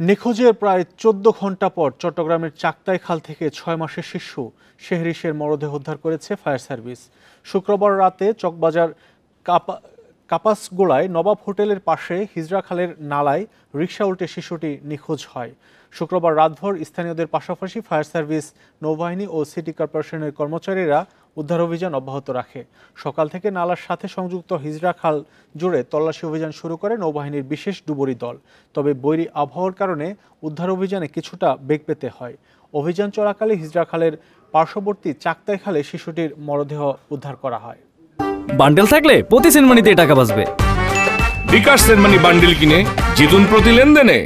নিখোঁজের প্রায় ১৪ ঘণ্টা পর চট্টগ্রামের চাক্তাই খাল থেকে ৬ মাসের শিশু শেহরিশের মরদেহ উদ্ধার করেছে ফায়ার সার্ভিস। শুক্রবার রাতে চকবাজার কাপাসগোলায় নবাব হোটেলের পাশে হিজরা খালের নালায় রিকশা উল্টে শিশুটি নিখোঁজ হয়। শুক্রবার রাতভর স্থানীয়দের পাশাপাশি ফায়ার সার্ভিস, নৌবাহিনী ও সিটি কর্পোরেশনের কর্মচারীরা উদ্ধার অভিযান অব্যাহত রাখে। সকাল থেকে নালার সাথে সংযুক্ত হিজরা খাল জুড়ে তল্লাশি অভিযান শুরু করে নৌবাহিনীর বিশেষ ডুবুরি দল। তবে বৈরী আবহাওয়ার কারণে উদ্ধার অভিযানে কিছুটা বেগ পেতে হয়। অভিযান চলাকালে হিজরা খালের পার্শ্ববর্তী চাক্তাই খালে শিশুটির মরদেহ উদ্ধার করা হয়। বান্ডেল থাকলে প্রতি সেনমানিতে টাকা বাঁচবে। বিকাশ সেনমানি বান্ডেল কিনে জিতুন প্রতি লেনদেনে।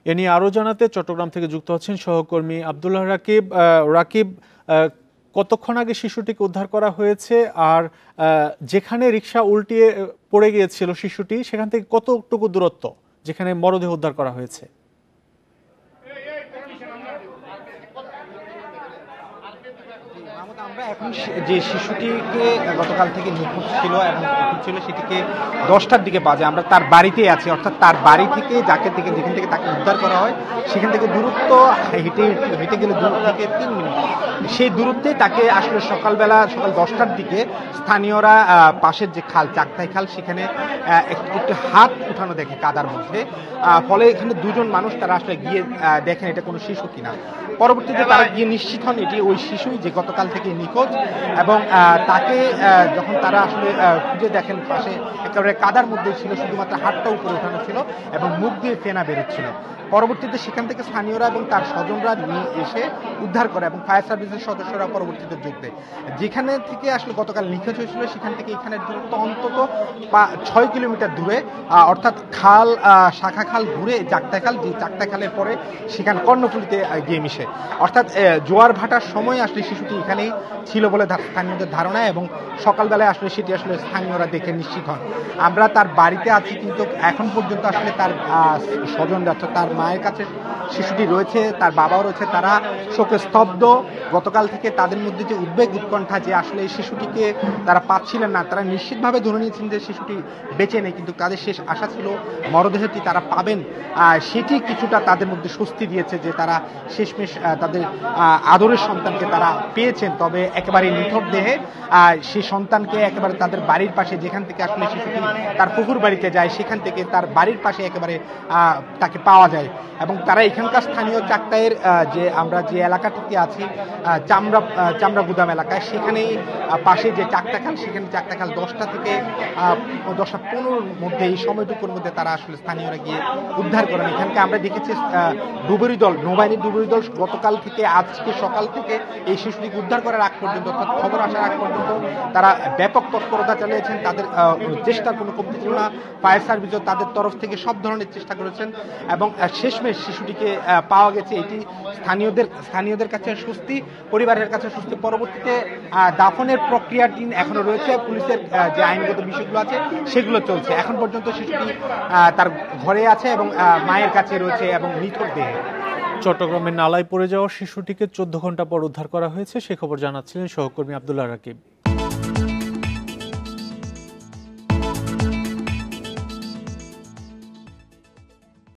এ নিয়ে আরও জানাতে চট্টগ্রাম থেকে যুক্ত হচ্ছেন সহকর্মী আব্দুল্লাহ রাকিব। রাকিব, কতক্ষণ আগে শিশুটিকে উদ্ধার করা হয়েছে, আর যেখানে রিকশা উল্টিয়ে পড়ে গিয়েছিল শিশুটি, সেখান থেকে কতটুকু দূরত্ব যেখানে মরদেহ উদ্ধার করা হয়েছে? আমরা এখন যে শিশুটিকে গতকাল থেকে নিখোঁজ ছিল এবং ছিল সেটিকে 10টার দিকে বাজে আমরা তার বাড়িতেই আছি, অর্থাৎ তার বাড়ি থেকে যেখান থেকে তাকে উদ্ধার করা হয় সেখান থেকে দূরত্ব হেঁটে গেলে 2 থেকে 3 মিনিট। সেই দূরত্বে তাকে আসলে সকাল 10টার দিকে স্থানীয়রা পাশের যে খাল চাক্তাই খাল সেখানে একটু হাত উঠানো দেখে কাদার মধ্যে, ফলে এখানে 2জন মানুষ তারা আসলে গিয়ে দেখেন এটা কোনো শিশু কিনা। পরবর্তীতে তারা গিয়ে নিশ্চিত হন এটি ওই শিশুই যে গতকাল থেকে নিখোঁজ, এবং তাকে যখন তারা আসলে খুঁজে দেখেন পাশে একেবারে কাদার মধ্যে ছিল, শুধুমাত্র হাতটা উপরে ওঠানো ছিল এবং মুখ দিয়ে ফেনা বেরোচ্ছিল। পরবর্তীতে সেখান থেকে স্থানীয়রা এবং তার স্বজনরা নিয়ে এসে উদ্ধার করে এবং ফায়ার সার্ভিসের সদস্যরা পরবর্তীতে যোগ দেয়। যেখানে থেকে আসলে গতকাল নিখোঁজ হয়েছিল সেখান থেকে এখানের দূরত্ব অন্তত 6 কিলোমিটার দূরে, অর্থাৎ খাল শাখা খাল ঘুরে চাক্তাই খাল, যে চাক্তাই খালের পরে সেখানে কর্ণফুলীতে গিয়ে মিশে, অর্থাৎ জোয়ার ভাটার সময় আসলে শিশুটি এখানেই ছিল বলে স্থানীয়দের ধারণা, এবং সকালবেলায় আসলে সেটি আসলে স্থানীয়রা দেখে নিশ্চিত হন। আমরা তার বাড়িতে আছি, কিন্তু এখন পর্যন্ত আসলে তার স্বজনরা, অর্থাৎ তার মায়ের কাছে শিশুটি রয়েছে, তার বাবাও রয়েছে, তারা শোকে স্তব্ধ। গতকাল থেকে তাদের মধ্যে যে উদ্বেগ উৎকণ্ঠা যে আসলে এই শিশুটিকে তারা পাচ্ছিলেন না, তারা নিশ্চিতভাবে ধরে নিয়েছেন যে শিশুটি বেঁচে নেই, কিন্তু তাদের শেষ আশা ছিল মরদেহটি তারা পাবেন। সেটি কিছুটা তাদের মধ্যে স্বস্তি দিয়েছে যে তারা শেষমেশ তাদের আদরের সন্তানকে তারা পেয়েছেন। তবে একেবারে নিথর দেহে সেই সন্তানকে একেবারে তাদের বাড়ির পাশে, যেখান থেকে আসলে শিশুটি তার পুকুর বাড়িতে যায়, সেখান থেকে তার বাড়ির পাশে একেবারে তাকে পাওয়া যায়। এবং তারা এখানকার স্থানীয় চাক্তাইয়ের আমরা যে এলাকাটিতে আছি চামড়া গুদাম এলাকায়, সেখানেই পাশে যে চাক্তাই খাল, সেখানে চাক্তাই খাল 10টা থেকে 10:15 মধ্যে, এই সময়টুকুর মধ্যে তারা আসলে স্থানীয়রা গিয়ে উদ্ধার করেন। এখানকে আমরা দেখেছি ডুবুরি দল, নৌবাহিনীর ডুবুরি দল গতকাল থেকে আজকে সকাল থেকে এই শিশুটিকে উদ্ধার করার আগ পর্যন্ত, অর্থাৎ খবর আসার আগ পর্যন্ত তারা ব্যাপক তৎপরতা চালিয়েছেন। তাদের চেষ্টার কোনো কমতি ছিল না। ফায়ার সার্ভিসও তাদের তরফ থেকে সব ধরনের চেষ্টা করেছেন এবং শেষমেশ শিশুটিকে পাওয়া গেছে। এটি স্থানীয়দের কাছে স্বস্তি, পরিবারের কাছে স্বস্তি। পরবর্তীতে দাফনের প্রক্রিয়াটি এখনো রয়েছে, পুলিশের যে আইনগত বিষয়গুলো আছে সেগুলো চলছে। এখন পর্যন্ত শিশুটি তার ঘরে আছে এবং মায়ের কাছে রয়েছে এবং নিথর দেহে। চট্টগ্রামের নালায় পড়ে যাওয়া শিশুটিকে 14 ঘণ্টা পর উদ্ধার করা হয়েছে, সে খবর জানাচ্ছিলেন সহকর্মী আব্দুল্লাহ রাকিব।